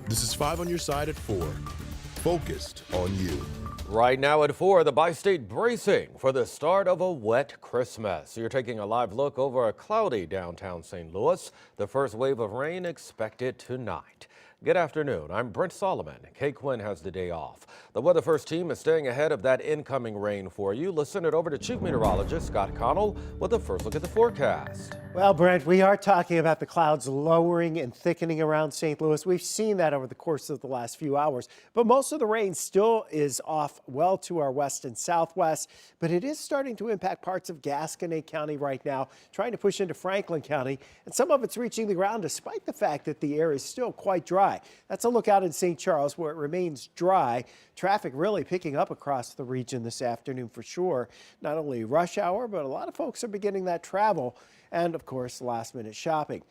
This is 5 on your side at 4. Focused on you. Right now at 4, the Bi-State bracing for the start of a wet Christmas. You're taking a live look over a cloudy downtown St. Louis. The first wave of rain expected tonight. Good afternoon. I'm Brent Solomon. Kay Quinn has the day off. The Weather First team is staying ahead of that incoming rain for you. Let's send it over to Chief Meteorologist Scott Connell with a first look at the forecast. Well, Brent, we are talking about the clouds lowering and thickening around St. Louis. We've seen that over the course of the last few hours, but most of the rain still is off well to our west and southwest, but it is starting to impact parts of Gasconade County right now, trying to push into Franklin County, and some of it's reaching the ground despite the fact that the air is still quite dry. That's a look out in St. Charles where it remains dry. Traffic really picking up across the region this afternoon for sure. Not only rush hour, but a lot of folks are beginning that travel and, of course, last-minute shopping.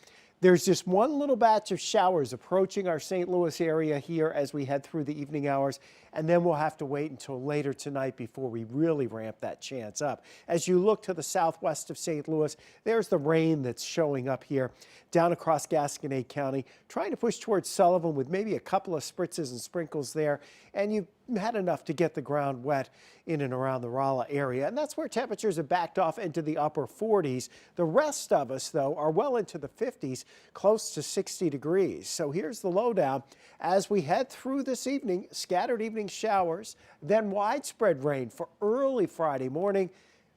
There's just one little batch of showers approaching our St. Louis area here as we head through the evening hours, and then we'll have to wait until later tonight before we really ramp that chance up. As you look to the southwest of St. Louis, there's the rain that's showing up here down across Gasconade County, trying to push towards Sullivan with maybe a couple of spritzes and sprinkles there, and you've had enough to get the ground wet in and around the Rolla area, and that's where temperatures have backed off into the upper 40s. The rest of us, though, are well into the 50s, close to 60 degrees. So here's the lowdown. As we head through this evening, scattered evening showers, then widespread rain for early Friday morning.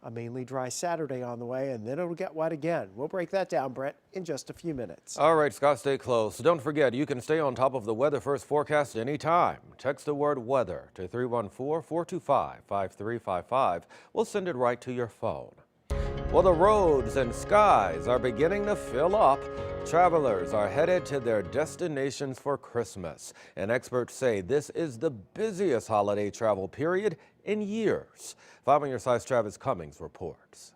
A mainly dry Saturday on the way, and then it'll get wet again. We'll break that down, Brent, in just a few minutes. All right, Scott, stay close. Don't forget, you can stay on top of the Weather First forecast anytime. Text the word weather to 314-425-5355. We'll send it right to your phone. Well, the roads and skies are beginning to fill up. Travelers are headed to their destinations for Christmas, and experts say this is the busiest holiday travel period in years. 5 on your side's Travis Cummings reports.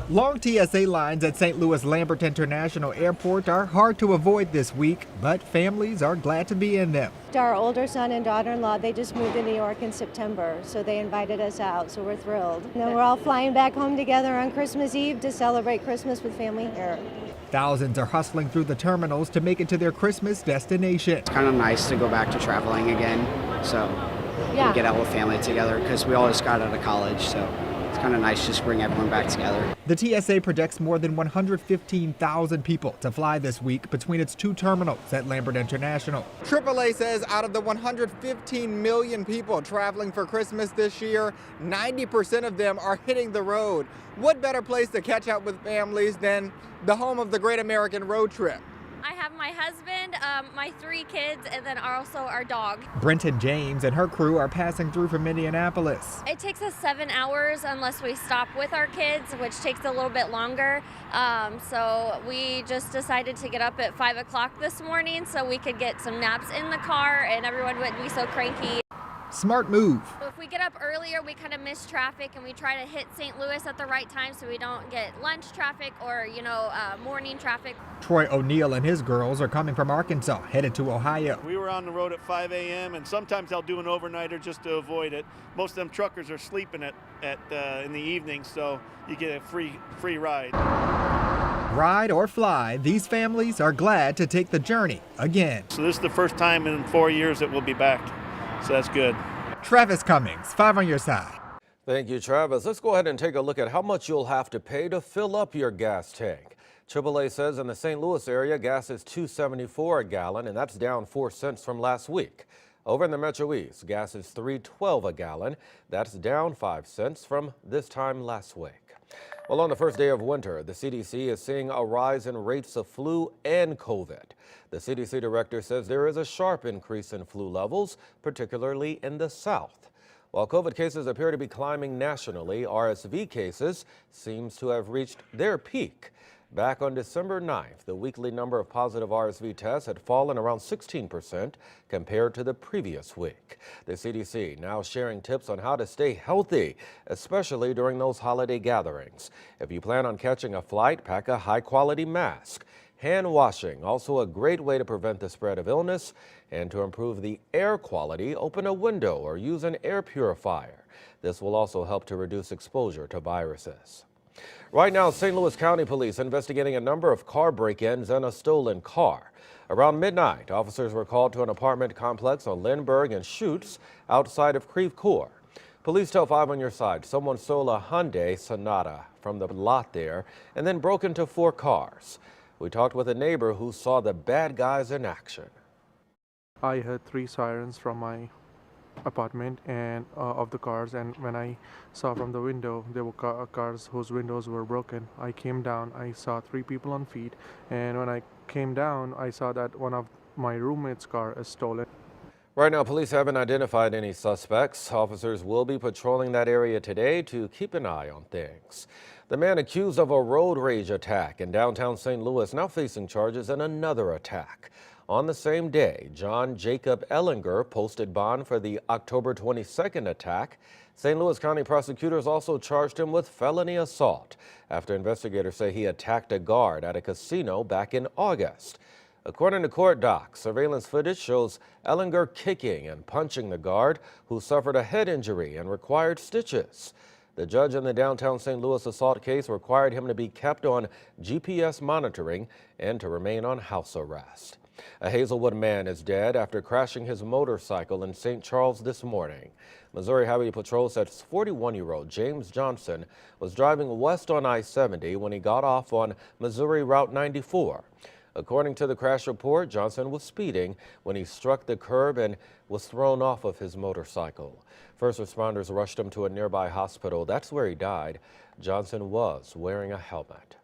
Long TSA lines at St. Louis Lambert International Airport are hard to avoid this week, but families are glad to be in them. Our older son and daughter-in-law, they just moved to New York in September, so they invited us out, so we're thrilled. And then we're all flying back home together on Christmas Eve to celebrate Christmas with family here. Thousands are hustling through the terminals to make it to their Christmas destination. It's kind of nice to go back to traveling again, so we get out with family together because we all just got out of college, so it's kind of nice just to bring everyone back together. The TSA projects more than 115,000 people to fly this week between its 2 terminals at Lambert International. AAA says out of the 115 million people traveling for Christmas this year, 90% of them are hitting the road. What better place to catch up with families than the home of the Great American Road Trip? I have my husband, my 3 kids, and then also our dog. Brenton James and her crew are passing through from Indianapolis. It takes us 7 hours unless we stop with our kids, which takes a little bit longer. So we just decided to get up at 5 o'clock this morning so we could get some naps in the car and everyone wouldn't be so cranky. Smart move. So if we get up earlier, we kind of miss traffic, and we try to hit St. Louis at the right time so we don't get lunch traffic or, morning traffic. Troy O'Neill and his girls are coming from Arkansas, headed to Ohio. We were on the road at 5 a.m. and sometimes I'll do an overnighter just to avoid it. Most of them truckers are sleeping in the evening, so you get a free ride. Ride or fly, these families are glad to take the journey again. So this is the first time in 4 years that we'll be back, so that's good. Travis Cummings, 5 on your side. Thank you, Travis. Let's go ahead and take a look at how much you'll have to pay to fill up your gas tank. AAA says in the St. Louis area, gas is $2.74 a gallon, and that's down 4 cents from last week. Over in the Metro East, gas is $3.12 a gallon. That's down 5 cents from this time last week. Well, on the first day of winter, the CDC is seeing a rise in rates of flu and COVID. The CDC director says there is a sharp increase in flu levels, particularly in the South. While COVID cases appear to be climbing nationally, RSV cases seems to have reached their peak. Back on December 9th, the weekly number of positive RSV tests had fallen around 16% compared to the previous week. The CDC now sharing tips on how to stay healthy, especially during those holiday gatherings. If you plan on catching a flight, pack a high-quality mask. Hand washing, also a great way to prevent the spread of illness. And to improve the air quality, open a window or use an air purifier. This will also help to reduce exposure to viruses. Right now, St. Louis County Police investigating a number of car break-ins and a stolen car. Around midnight, officers were called to an apartment complex on Lindbergh and Schutz outside of Creve Coeur. Police tell 5 on Your Side someone stole a Hyundai Sonata from the lot there and then broke into 4 cars. We talked with a neighbor who saw the bad guys in action. I heard 3 sirens from my apartment and of the cars, and when I saw from the window there were cars whose windows were broken. I came down, I saw 3 people on feet, and when I came down I saw that one of my roommate's car is stolen. Right now, police haven't identified any suspects. Officers will be patrolling that area today to keep an eye on things. The man accused of a road rage attack in downtown St. Louis now facing charges in another attack. On the same day, John Jacob Ellinger posted bond for the October 22nd attack. St. Louis County prosecutors also charged him with felony assault after investigators say he attacked a guard at a casino back in August. According to court docs, surveillance footage shows Ellinger kicking and punching the guard, who suffered a head injury and required stitches. The judge in the downtown St. Louis assault case required him to be kept on GPS monitoring and to remain on house arrest. A Hazelwood man is dead after crashing his motorcycle in St. Charles this morning. Missouri Highway Patrol says 41-year-old James Johnson was driving west on I-70 when he got off on Missouri Route 94. According to the crash report, Johnson was speeding when he struck the curb and was thrown off of his motorcycle. First responders rushed him to a nearby hospital. That's where he died. Johnson was wearing a helmet.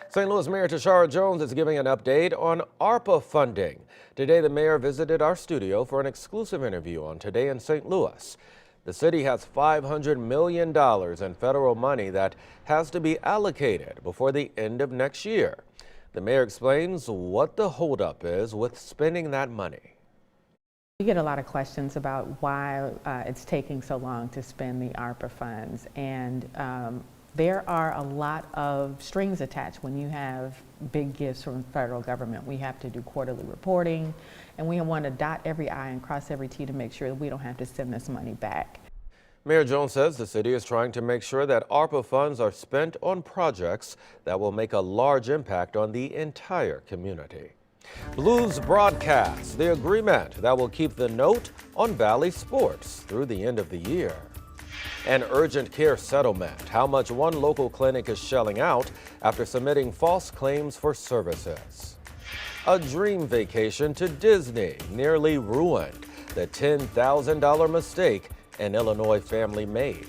St. Louis Mayor Tishaura Jones is giving an update on ARPA funding. Today, the mayor visited our studio for an exclusive interview on Today in St. Louis. The city has $500 million in federal money that has to be allocated before the end of next year. The mayor explains what the holdup is with spending that money. We get a lot of questions about why it's taking so long to spend the ARPA funds, and there are a lot of strings attached when you have big gifts from the federal government. We have to do quarterly reporting, and we want to dot every I and cross every T to make sure that we don't have to send this money back. Mayor Jones says the city is trying to make sure that ARPA funds are spent on projects that will make a large impact on the entire community. Blues broadcasts the agreement that will keep the note on Valley Sports through the end of the year. An urgent care settlement, how much one local clinic is shelling out after submitting false claims for services. A dream vacation to Disney nearly ruined, the $10,000 mistake an Illinois family made.